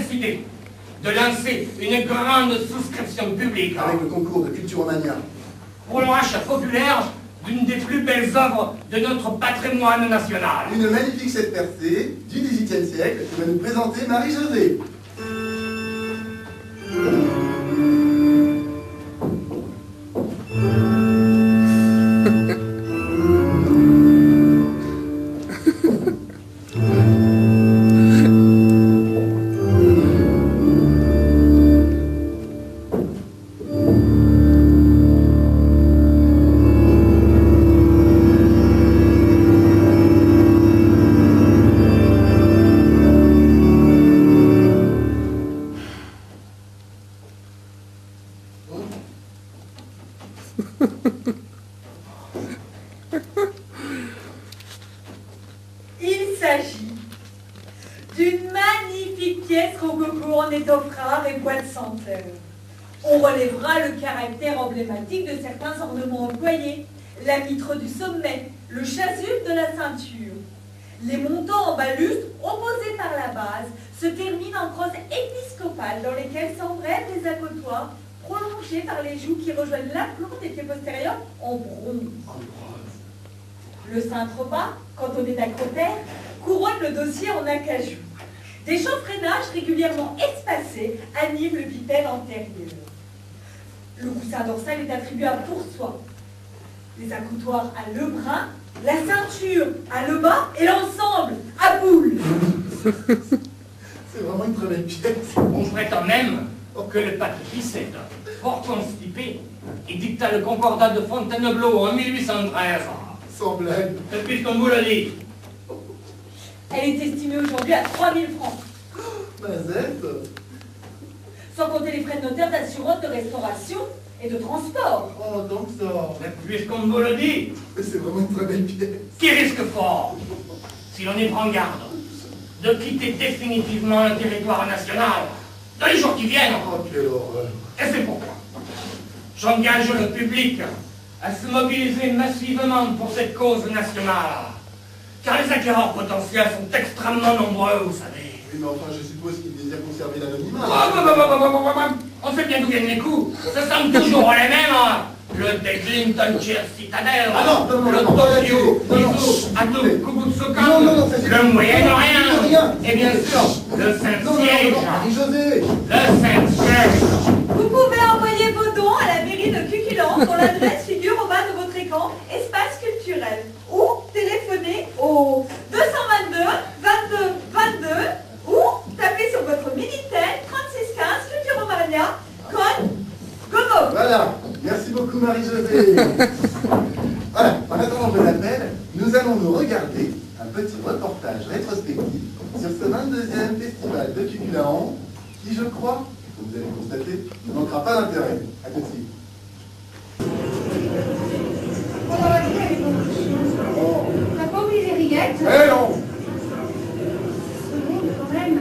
décidé de lancer une grande souscription publique Avec le concours de Culturomania. pour le rachat populaire d'une des plus belles œuvres de notre patrimoine national. Une magnifique cette percée du XVIIIe siècle qui va nous présenter Marie-Josée. Il s'agit d'une magnifique pièce rococo en étoffe rare et bois de senteur. On relèvera le caractère emblématique de certains ornements employés, la mitre du sommet, le chasuble de la ceinture. Les montants en balustre, opposés par la base, se terminent en crosses épiscopales dans lesquelles s'embrèvent des accotoirs prolongés par les joues qui rejoignent l'aplomb des pieds postérieurs en bronze. Le cintre bas, cantonné d'acrotère, couronne le dossier en acajou. Des chanfreinages régulièrement espacés animent le bipède antérieur. Le coussin dorsal est attribué à pourçois. Les accoutoirs à lebrun, la ceinture à le bas et l'ensemble à boule. C'est vraiment une très belle pièce. On prétend même que le pape Pie VII, fort constipé, il dicta le concordat de Fontainebleau en 1813. Sans blague. Puisqu'on vous le dit. Elle est estimée aujourd'hui à 3000 francs. Mazette. Sans compter les frais de notaire, d'assurance, de restauration et de transport. Oh, donc ça. Mais puisqu'on vous le dit, C'est vraiment une très belle pièce. qui risque fort, si l'on y prend garde, de quitter définitivement le territoire national dans les jours qui viennent. Oh, quelle horreur. Et c'est pourquoi j'engage le public à se mobiliser massivement pour cette cause nationale. Car les acquéreurs potentiels sont extrêmement nombreux, vous savez. Oui, mais enfin, je suppose qu'il désire conserver l'anonymat. On sait bien d'où viennent les coups. Ce sont toujours les mêmes. Le Clinton-Cheer Citadel, Ah non, non, non, le non, Tokyo, non, non, Izu, Atom, non, Kubutsukan, non, non, non, c'est- le Moyen-Orient, rien. et bien sûr, le Saint-Siège. Marie-Josée. Le Saint-Siège. Vous pouvez envoyer vos dons à la mairie de Cuculan dont l'adresse figure au bas de votre écran, espace culturel. Ou téléphoner au 222 22 22 ou tapez sur votre Minitel 3615 Culturomania, code GOMO. Voilà. Merci beaucoup, Marie-Josée. Voilà. En attendant vos appels, nous allons nous regarder un petit reportage rétrospectif sur ce 22e festival de Cuculaon qui, je crois, comme vous allez constater, ne manquera pas d'intérêt. À tout de suite. Pendant la vie, avec beaucoup de choses. T'as pas oublié les rillettes? Eh non. Oui, quand même.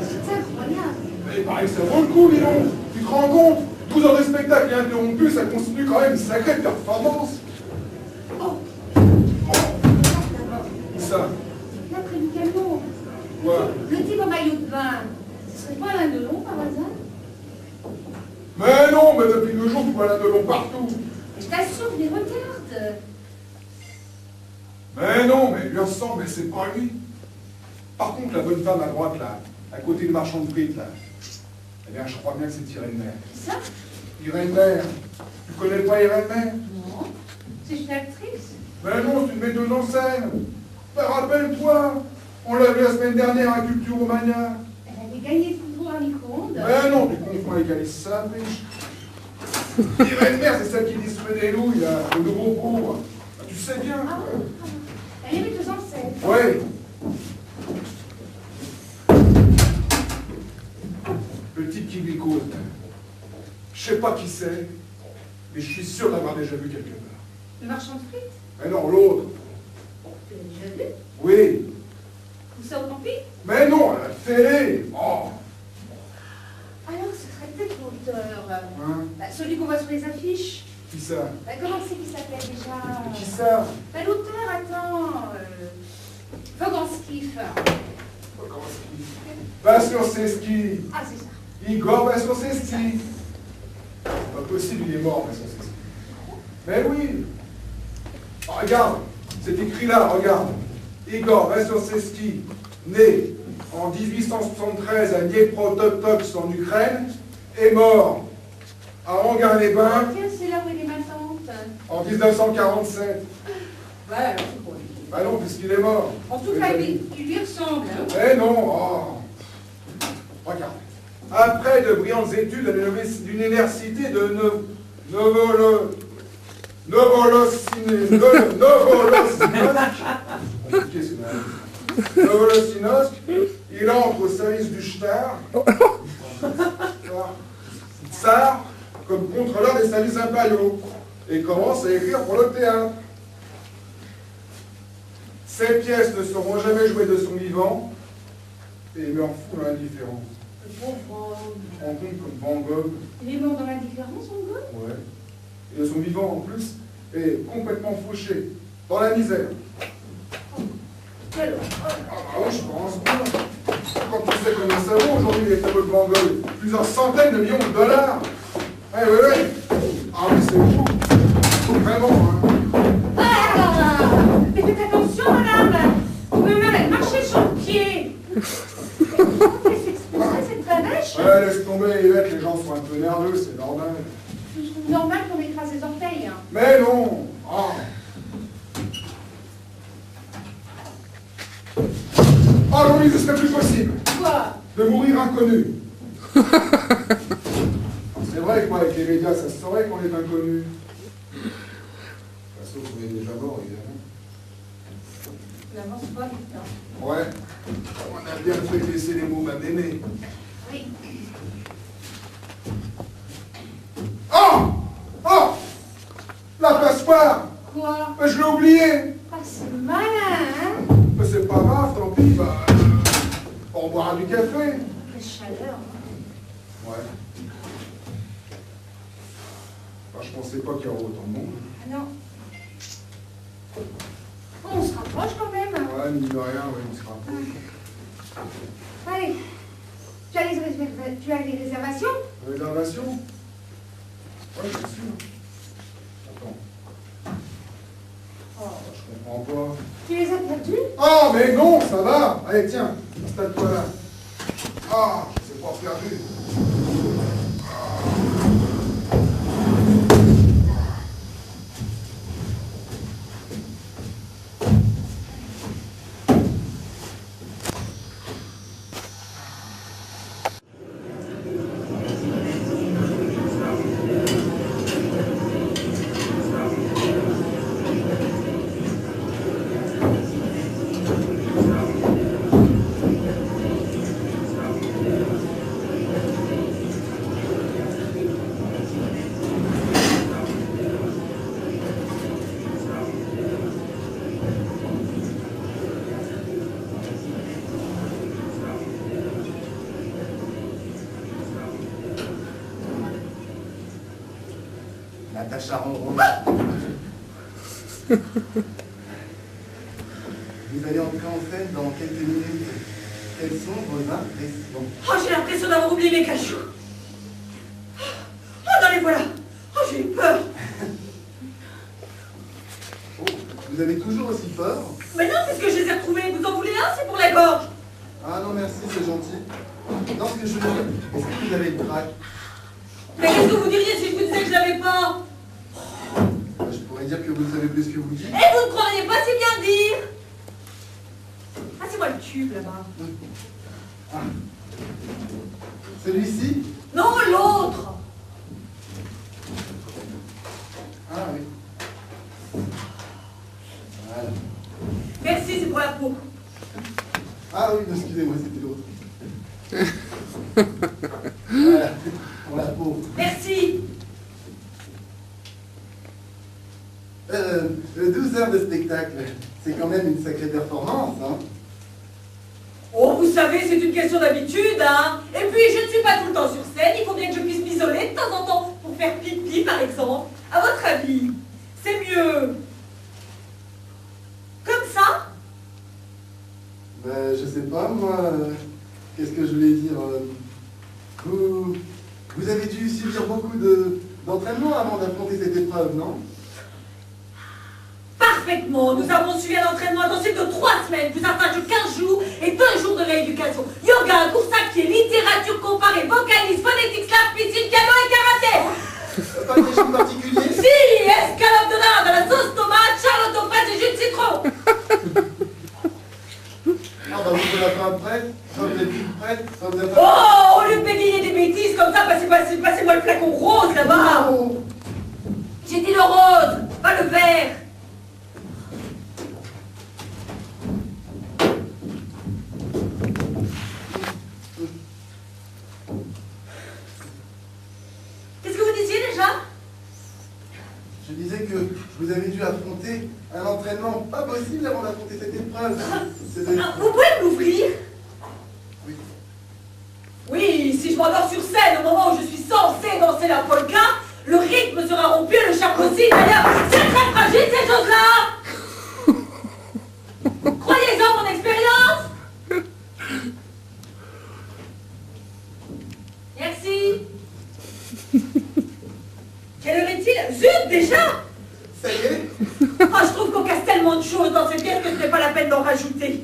C'est incroyable. Mais il paraît que ça vaut le coup, dis donc. Tu te rends compte? 12 heures de spectacle interrompu, ça constitue quand même une sacrée performance. Oh, Ça, l'après du calmo. quoi? Le type en maillot de bain, ce serait pas Alain Delon par hasard? Mais non, mais depuis 2 jours, tu vois Alain Delon partout. Je t'assure, je les regarde. Mais non, mais lui ressemble, mais c'est pas lui. Par contre, la bonne femme à droite, là, à côté du marchand de frites, là, eh bien, je crois bien que c'est Irène Maire. Qui ça? Irène Maire. Tu connais pas Irène Maire? Non. C'est une actrice. Mais non, c'est une metteuse en scène. Ben, rappelle-toi, on l'a vu la semaine dernière à Culturomania. Elle avait gagné le concours à micro-ondes. Mais non, tu confonds avec Alice Salabrich. Irène Maire, c'est celle qui distribue des louilles, là, le gros pauvre. Ben, tu sais bien. Ah bon? Elle est metteuse en scène. Ouais. Le type qui lui cause. Je sais pas qui c'est, mais je suis sûr d'avoir déjà vu quelque part. Le marchand de frites. Mais non, l'autre. Tu l'as déjà vu? Oui. Où ça au camping? Mais non, à la télé. Oh. Alors, ce serait peut-être l'auteur. Hein? Bah, celui qu'on voit sur les affiches. Qui ça? Bah, comment c'est qu'il s'appelait déjà? Qui ça? Bah, l'auteur, attends. Voganskiff. Va sur ses skis. Ah, c'est ça. Igor va sur ses skis. C'est pas possible, il est mort, va sur ses skis. Mais oui. Oh, regarde, c'est écrit là, regarde. Igor va sur ses skis, né en 1873 à Dniepro-Totox en Ukraine, est mort à Anguin-les-Bains Tiens, c'est là où il est ma tante. en 1947. Ouais, alors c'est pour lui. Bah non, puisqu'il est mort. En tout cas, il lui ressemble. Hein. Eh non, oh. Regarde. Après de brillantes études à l'université de Novorossiysk, il entre au service du tsar comme contrôleur des services impériaux et commence à écrire pour le théâtre. Ces pièces ne seront jamais jouées de son vivant et il meurt fou dans l'indifférence. Le pauvre. On compte comme Van Gogh. Il est mort dans l'indifférence, mon gars? Ouais. Et son vivant en plus est complètement fauché, dans la misère. Quel Ah oui, je pense bien. Quand tu sais combien ça vaut aujourd'hui les tableaux de Van Gogh, plusieurs centaines de millions de dollars. Eh oui, oui. Ah mais c'est fou. Vraiment, hein. Ah! Mais faites attention, madame! Vous pouvez même marcher sur le pied! Comment elle s'exposer cette planèche? Ouais, laisse tomber, Yvette, les gens sont un peu nerveux, c'est normal. Je trouve normal qu'on écrase les orteils. Hein. Mais non. Ah. Oh non, mais ce serait plus possible Quoi? de mourir inconnu. C'est vrai que moi, avec les médias, ça se saurait qu'on est inconnu. Sauf qu'on est déjà mort, évidemment. Finalement, c'est pas vite. Hein. Ouais. On a bien fait de laisser les mots m'amener. Oui. Oh! Oh! La passoire! Quoi? Je l'ai oublié! Ah, c'est malin, hein? Mais c'est pas grave, tant pis, bah, on boira du café. Quelle chaleur. Hein. Ouais. Enfin, je pensais pas qu'il y aurait autant de monde. Ah non. On se rapproche quand même. Ouais, mine de rien, ouais, on se rapproche. Allez. Tu as les réservations? Réservation? Ouais, bien sûr. Attends. Oh. Je comprends pas. Tu les as perdus? Oh, mais non, ça va. Allez, tiens, installe-toi là. Ah, c'est pas perdu. Natacha Ronron. Vous allez entrer en scène dans quelques minutes. Quelles sont vos impressions? Oh, j'ai l'impression d'avoir oublié mes cachous. Oh, non, les voilà. Oh, j'ai eu peur. Oh, vous avez toujours aussi peur? Mais non, puisque je les ai retrouvés. Vous en voulez un? C'est pour la gorge. Ah non, merci, c'est gentil. Non, ce que je veux dire, est-ce que vous avez le trac? Mais qu'est-ce que vous diriez si je vous disais que je l'avais pas? Je pourrais dire que vous savez plus ce que vous dites. Et vous ne croiriez pas si bien dire? Ah, c'est moi le tube là-bas. Ah. Celui-ci? Non, l'autre. Ah oui. Voilà. Merci, c'est pour la peau. Ah oui, excusez-moi, c'était l'autre. Voilà, pour la peau. Merci. 12 heures de spectacle, c'est quand même une sacrée performance, hein? Oh, vous savez, c'est une question d'habitude, hein. Et puis, je ne suis pas tout le temps sur scène, il faut bien que je puisse m'isoler de temps en temps pour faire pipi, par exemple. À votre avis, c'est mieux comme ça? Ben, je sais pas, moi, qu'est-ce que je voulais dire vous avez dû subir beaucoup d'entraînement avant d'affronter cette épreuve, non? Parfaitement. Nous avons suivi un entraînement intensif de 3 semaines, plus un stage de 15 jours et 2 jours de rééducation. Yoga, course à pied, littérature comparée, vocalisme, phonétique, slave, piscine, piano et karaté. Pas de régime particulier? Si, escalope de dinde, la sauce tomate, charlotte aux fraises et jus de citron. Ah bah vous êtes la fin prête, soit vous êtes plus prête, soit vous êtes... Oh, au lieu de bégayer des bêtises comme ça, passez-moi le flacon rose là-bas. Oh. J'ai dit le rose, pas le vert. Qu'est-ce que vous disiez déjà? Je disais que vous avez dû affronter un entraînement pas possible avant d'affronter cette épreuve. Vous pouvez m'ouvrir? Oui. Oui, si je m'endors sur scène au moment où je suis censée danser la polka, le rythme sera rompu et le charme aussi. D'ailleurs, c'est très fragile ces choses-là. Croyez-en mon expérience. Merci. Quelle heure est-il? Zut, déjà? Ça y est? Oh, je trouve qu'on casse tellement de choses dans cette pièce que ce n'est pas la peine d'en rajouter.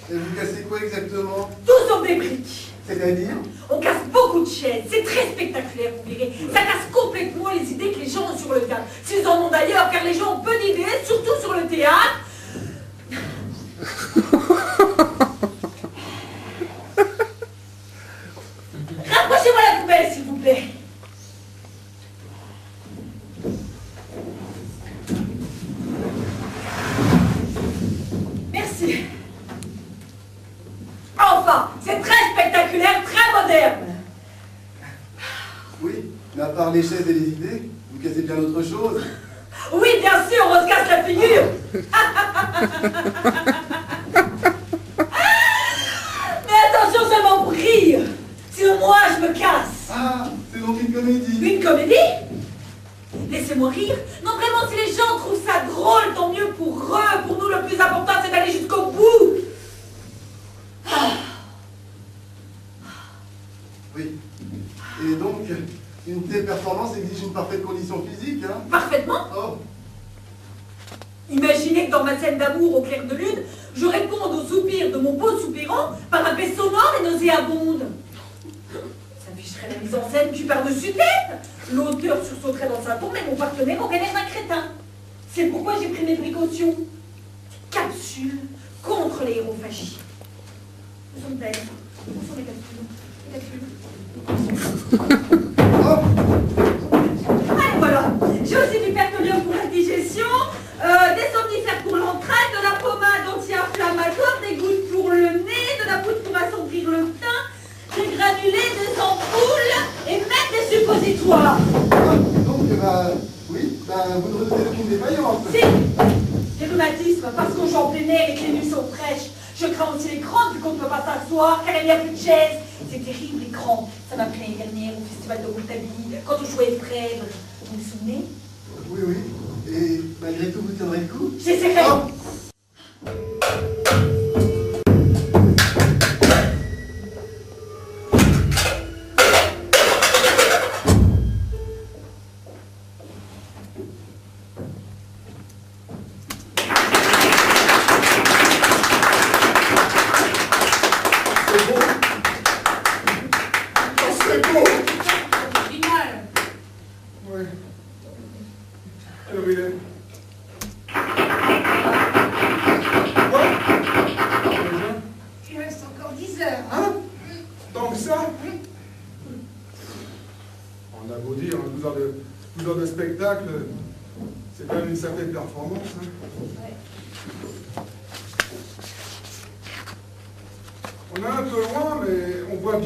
Et vous cassez quoi exactement? Tout sauf des briques. C'est-à-dire? On casse beaucoup de chaises, c'est très spectaculaire, vous verrez. Ça casse complètement les idées que les gens ont sur le théâtre. S'ils en ont d'ailleurs, car les gens ont peu d'idées, surtout sur le théâtre. Rapprochez-moi la poubelle, s'il vous plaît. Merci. Enfin, c'est très spectaculaire, très moderne. Oui, mais à part les chaises et les idées, vous cassez bien autre chose. Oui, bien sûr, on se casse la figure. Mais attention seulement pour rire. Sinon moi, je me casse. Ah, c'est donc une comédie. Une comédie? Laissez-moi rire. Non, vraiment, si les gens trouvent ça drôle, tant mieux pour eux. Pour nous, le plus important, c'est d'aller jusqu'au bout. Oui. Et donc, une telle performance exige une parfaite condition physique, hein? Parfaitement. Oh. Imaginez que dans ma scène d'amour au clair de lune, je réponde au soupir de mon beau soupirant par un paix sonore et nauséabonde. Ça ficherait la mise en scène du par-dessus tête. L'auteur sursauterait dans sa tombe et mon partenaire aurait l'air d'un crétin. C'est pourquoi j'ai pris mes précautions. Capsule contre les hérophagies. Où sont-elles? Où sont les capsules? Les capsules. Oh. Allez, voilà. J'ai aussi du pertolium pour la digestion, des somnifères pour l'entraide, de la pommade anti-inflammatoire, des gouttes pour le nez, de la poudre pour assombrir le teint, des granulés, des ampoules et même des suppositoires. Ah, donc, oui, vous ne redoutez aucune défaillance. Si, les rhumatismes, parce qu'on joue en plein air et que les nuits sont fraîches. Je crains aussi les crampes, vu qu'on ne peut pas s'asseoir, car il n'y a plus de chaise. C'est terrible, les crampes. Ça m'a pris l'année dernière au festival de Rouletabille, quand on jouait Frèvre. Vous vous souvenez? Oui, oui. Et malgré tout, vous tiendrez le coup? J'essaierai. Oh. On a beau dire, 12 heures de spectacle, c'est quand même une certaine performance. Hein. Ouais. On est un peu loin, mais on voit bien.